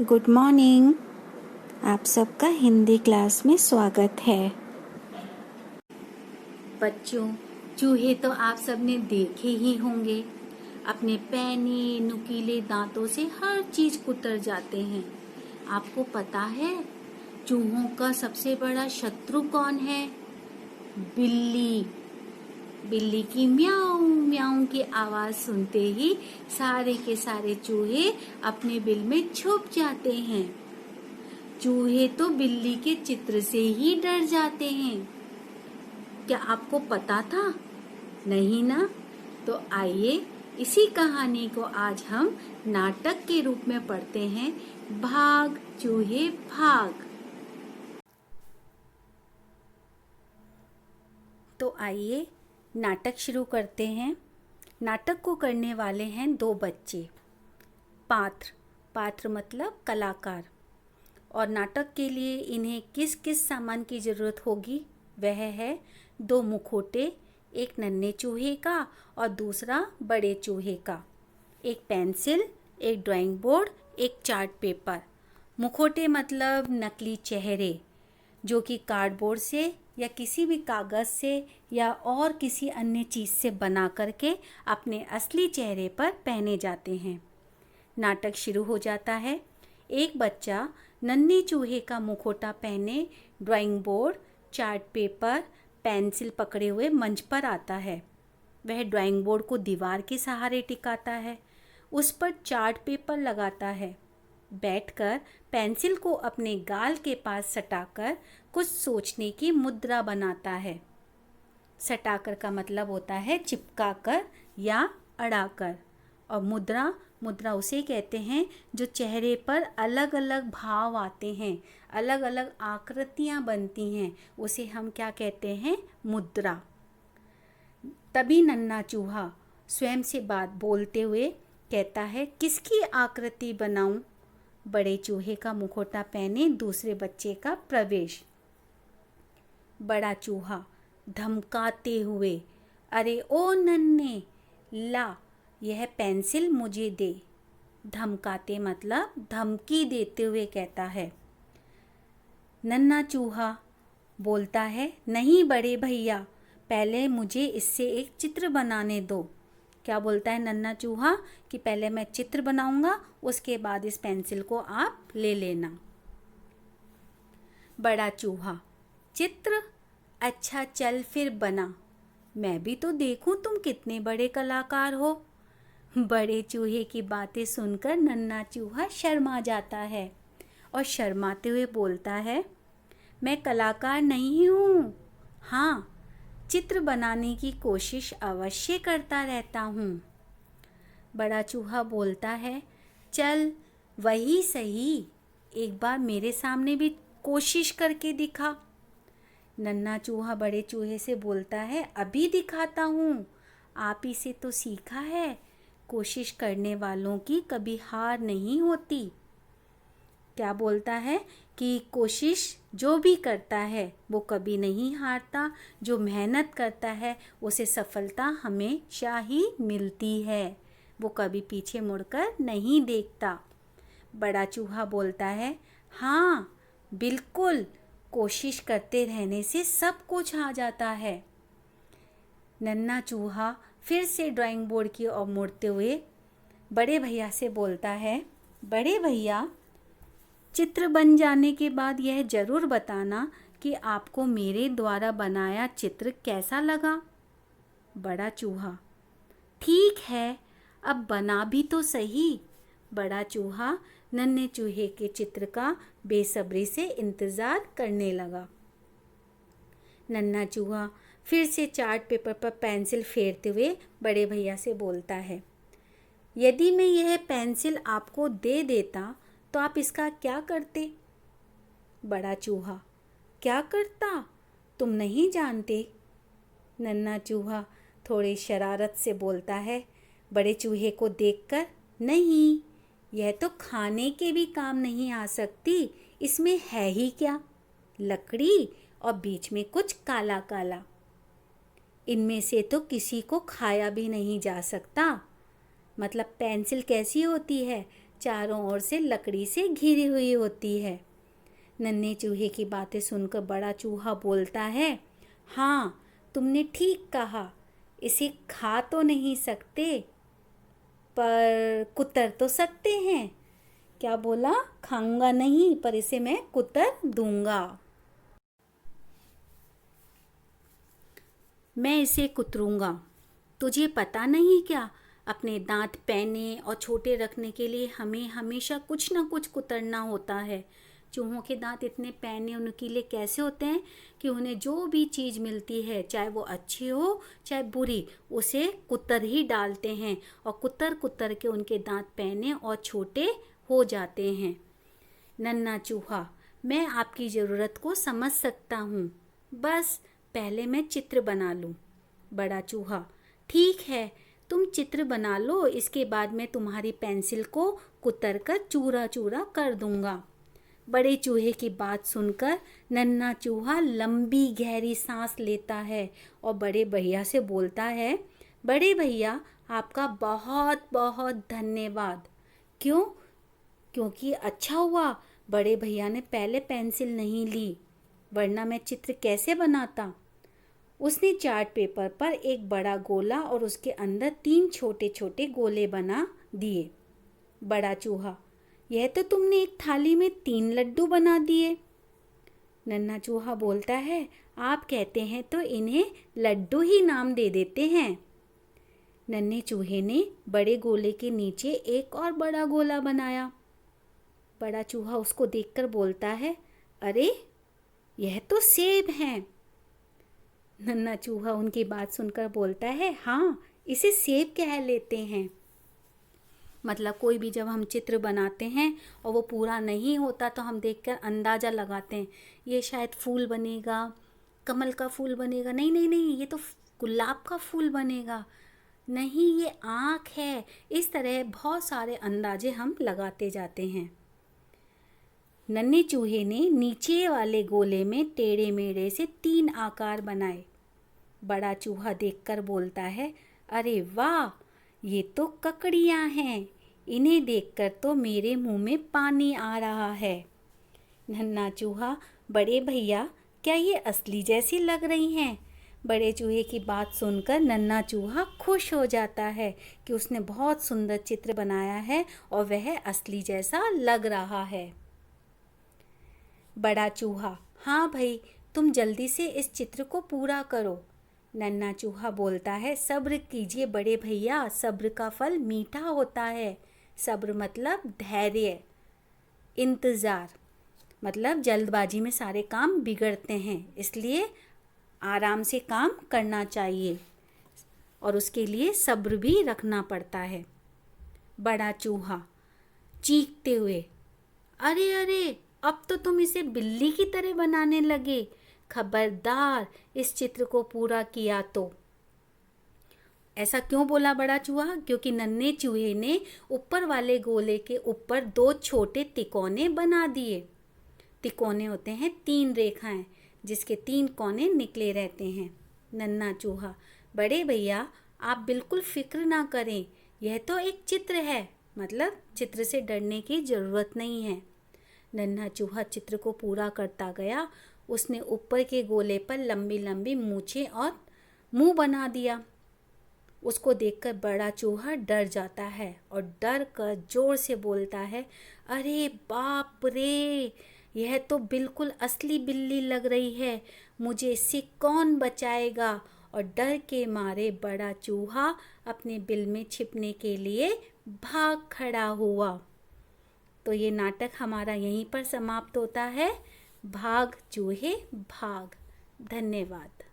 Good morning. आप सबका Hindi class में स्वागत है। बच्चों, चूहे तो आप सबने देखे ही होंगे। अपने पैने नुकीले दांतों से हर चीज कुतर जाते हैं। आपको पता है चूहों का सबसे बड़ा शत्रु कौन है? बिल्ली। बिल्ली की म्याऊं म्याऊं की आवाज सुनते ही सारे के सारे चूहे अपने बिल में छुप जाते हैं। चूहे तो बिल्ली के चित्र से ही डर जाते हैं। क्या आपको पता था? नहीं ना? तो आइए इसी कहानी को आज हम नाटक के रूप में पढ़ते हैं। भाग चूहे भाग। तो आइए नाटक शुरू करते हैं। नाटक को करने वाले हैं दो बच्चे। पात्र मतलब कलाकार। और नाटक के लिए इन्हें किस किस सामान की ज़रूरत होगी? वह है दो मुखौटे, एक नन्हे चूहे का और दूसरा बड़े चूहे का, एक पेंसिल, एक ड्राइंग बोर्ड, एक चार्ट पेपर। मुखौटे मतलब नकली चेहरे जो कि कार्डबोर्ड से या किसी भी कागज़ से या और किसी अन्य चीज़ से बना करके अपने असली चेहरे पर पहने जाते हैं। नाटक शुरू हो जाता है। एक बच्चा नन्हे चूहे का मुखौटा पहने drawing board, chart paper, pencil पकड़े हुए मंच पर आता है। वह ड्राइंग बोर्ड को दीवार के सहारे टिकाता है, उस पर चार्ट पेपर लगाता है, बैठकर पेंसिल को अपने गाल के पास सटाकर कुछ सोचने की मुद्रा बनाता है। सटाकर का मतलब होता है चिपकाकर या अड़ाकर, और मुद्रा उसे कहते हैं जो चेहरे पर अलग अलग भाव आते हैं, अलग अलग आकृतियाँ बनती हैं, उसे हम क्या कहते हैं? मुद्रा। तभी नन्हा चूहा स्वयं से बात बोलते हुए कहता है, किसकी आकृति बनाऊं? बड़े चूहे का मुखौटा पहने दूसरे बच्चे का प्रवेश। बड़ा चूहा धमकाते हुए, अरे ओ नन्हे, ला यह पेंसिल मुझे दे। धमकाते मतलब धमकी देते हुए कहता है। नन्हा चूहा बोलता है, नहीं बड़े भैया, पहले मुझे इससे एक चित्र बनाने दो। क्या बोलता है नन्हा चूहा? कि पहले मैं चित्र बनाऊंगा, उसके बाद इस पेंसिल को आप ले लेना। बड़ा चूहा, चित्र? अच्छा चल फिर बना, मैं भी तो देखूं तुम कितने बड़े कलाकार हो। बड़े चूहे की बातें सुनकर नन्हा चूहा शर्मा जाता है और शर्माते हुए बोलता है, मैं कलाकार नहीं हूँ। हाँ, चित्र बनाने की कोशिश अवश्य करता रहता हूँ। बड़ा चूहा बोलता है, चल वही सही, एक बार मेरे सामने भी कोशिश करके दिखा। नन्हा चूहा बड़े चूहे से बोलता है, अभी दिखाता हूँ, आप ही से तो सीखा है, कोशिश करने वालों की कभी हार नहीं होती। क्या बोलता है? कि कोशिश जो भी करता है वो कभी नहीं हारता, जो मेहनत करता है उसे सफलता हमेशा ही मिलती है, वो कभी पीछे मुड़कर नहीं देखता। बड़ा चूहा बोलता है, हाँ बिल्कुल, कोशिश करते रहने से सब कुछ आ जाता है। नन्हा चूहा फिर से ड्राइंग बोर्ड की ओर मुड़ते हुए बड़े भैया से बोलता है, बड़े भैया, चित्र बन जाने के बाद यह ज़रूर बताना कि आपको मेरे द्वारा बनाया चित्र कैसा लगा। बड़ा चूहा, ठीक है, अब बना भी तो सही। बड़ा चूहा नन्हे चूहे के चित्र का बेसब्री से इंतज़ार करने लगा। नन्हा चूहा फिर से चार्ट पेपर पर पेंसिल फेरते हुए बड़े भैया से बोलता है, यदि मैं यह पेंसिल आपको दे देता तो आप इसका क्या करते? बड़ा चूहा, क्या करता? तुम नहीं जानते। नन्हा चूहा थोड़ी शरारत से बोलता है बड़े चूहे को देखकर, नहीं, यह तो खाने के भी काम नहीं आ सकती, इसमें है ही क्या? लकड़ी और बीच में कुछ काला काला, इनमें से तो किसी को खाया भी नहीं जा सकता। मतलब पेंसिल कैसी होती है? चारों ओर से लकड़ी से घिरी हुई होती है। नन्हे चूहे की बातें सुनकर बड़ा चूहा बोलता है, हाँ तुमने ठीक कहा, इसे खा तो नहीं सकते पर कुतर तो सकते हैं। क्या बोला? खाऊंगा नहीं पर इसे मैं कुतर दूंगा। मैं इसे कुतरूंगा। तुझे पता नहीं क्या, अपने दांत पैने और छोटे रखने के लिए हमें हमेशा कुछ ना कुछ कुतरना होता है। चूहों के दांत इतने पैने और नुकीले कैसे होते हैं कि उन्हें जो भी चीज़ मिलती है, चाहे वो अच्छी हो चाहे बुरी, उसे कुतर ही डालते हैं और कुतर कुतर के उनके दांत पैने और छोटे हो जाते हैं। नन्हा चूहा, मैं आपकी ज़रूरत को समझ सकता हूँ, बस पहले मैं चित्र बना लूँ। बड़ा चूहा, ठीक है तुम चित्र बना लो, इसके बाद मैं तुम्हारी पेंसिल को कुतर कर चूरा चूरा कर दूंगा। बड़े चूहे की बात सुनकर नन्हा चूहा लंबी गहरी सांस लेता है और बड़े भैया से बोलता है, बड़े भैया आपका बहुत बहुत धन्यवाद। क्यों? क्योंकि अच्छा हुआ बड़े भैया ने पहले पेंसिल नहीं ली, वरना मैं चित्र कैसे बनाता। उसने चार्ट पेपर पर एक बड़ा गोला और उसके अंदर 3 छोटे छोटे गोले बना दिए। बड़ा चूहा, यह तो तुमने एक थाली में 3 लड्डू बना दिए। नन्हा चूहा बोलता है, आप कहते हैं तो इन्हें लड्डू ही नाम दे देते हैं। नन्हे चूहे ने बड़े गोले के नीचे एक और बड़ा गोला बनाया। बड़ा चूहा उसको देखकर बोलता है, अरे यह तो सेब हैं। नन्हा चूहा उनकी बात सुनकर बोलता है, हाँ इसे सेब कह लेते हैं। मतलब कोई भी जब हम चित्र बनाते हैं और वो पूरा नहीं होता तो हम देखकर अंदाज़ा लगाते हैं, ये शायद फूल बनेगा, कमल का फूल बनेगा, नहीं नहीं नहीं ये तो गुलाब का फूल बनेगा, नहीं ये आँख है। इस तरह बहुत सारे अंदाजे हम लगाते जाते हैं। नन्हे चूहे ने नीचे वाले गोले में टेढ़े मेढ़े से 3 आकार बनाए। बड़ा चूहा देखकर बोलता है, अरे वाह ये तो ककड़ियाँ हैं, इन्हें देखकर तो मेरे मुंह में पानी आ रहा है। नन्हा चूहा, बड़े भैया क्या ये असली जैसी लग रही हैं? बड़े चूहे की बात सुनकर नन्हा चूहा खुश हो जाता है कि उसने बहुत सुंदर चित्र बनाया है और वह असली जैसा लग रहा है। बड़ा चूहा, हाँ भाई तुम जल्दी से इस चित्र को पूरा करो। नन्हा चूहा बोलता है, सब्र कीजिए बड़े भैया, सब्र का फल मीठा होता है। सब्र मतलब धैर्य, इंतज़ार, मतलब जल्दबाजी में सारे काम बिगड़ते हैं, इसलिए आराम से काम करना चाहिए और उसके लिए सब्र भी रखना पड़ता है। बड़ा चूहा चीखते हुए, अरे अरे अब तो तुम इसे बिल्ली की तरह बनाने लगे, खबरदार इस चित्र को पूरा किया तो। ऐसा क्यों बोला बड़ा चूहा? क्योंकि नन्हे चूहे ने ऊपर वाले गोले के ऊपर 2 छोटे तिकोने बना दिए। तिकोने होते हैं 3 रेखाएं जिसके 3 कोने निकले रहते हैं। नन्हा चूहा, बड़े भैया आप बिल्कुल फिक्र ना करें, यह तो एक चित्र है, मतलब चित्र से डरने की ज़रूरत नहीं है। नन्हा चूहा चित्र को पूरा करता गया। उसने ऊपर के गोले पर लंबी लंबी मूछें और मुंह बना दिया। उसको देखकर बड़ा चूहा डर जाता है और डर कर जोर से बोलता है, अरे बाप रे, यह तो बिल्कुल असली बिल्ली लग रही है, मुझे इससे कौन बचाएगा। और डर के मारे बड़ा चूहा अपने बिल में छिपने के लिए भाग खड़ा हुआ। तो ये नाटक हमारा यहीं पर समाप्त होता है। भाग चूहे भाग। धन्यवाद।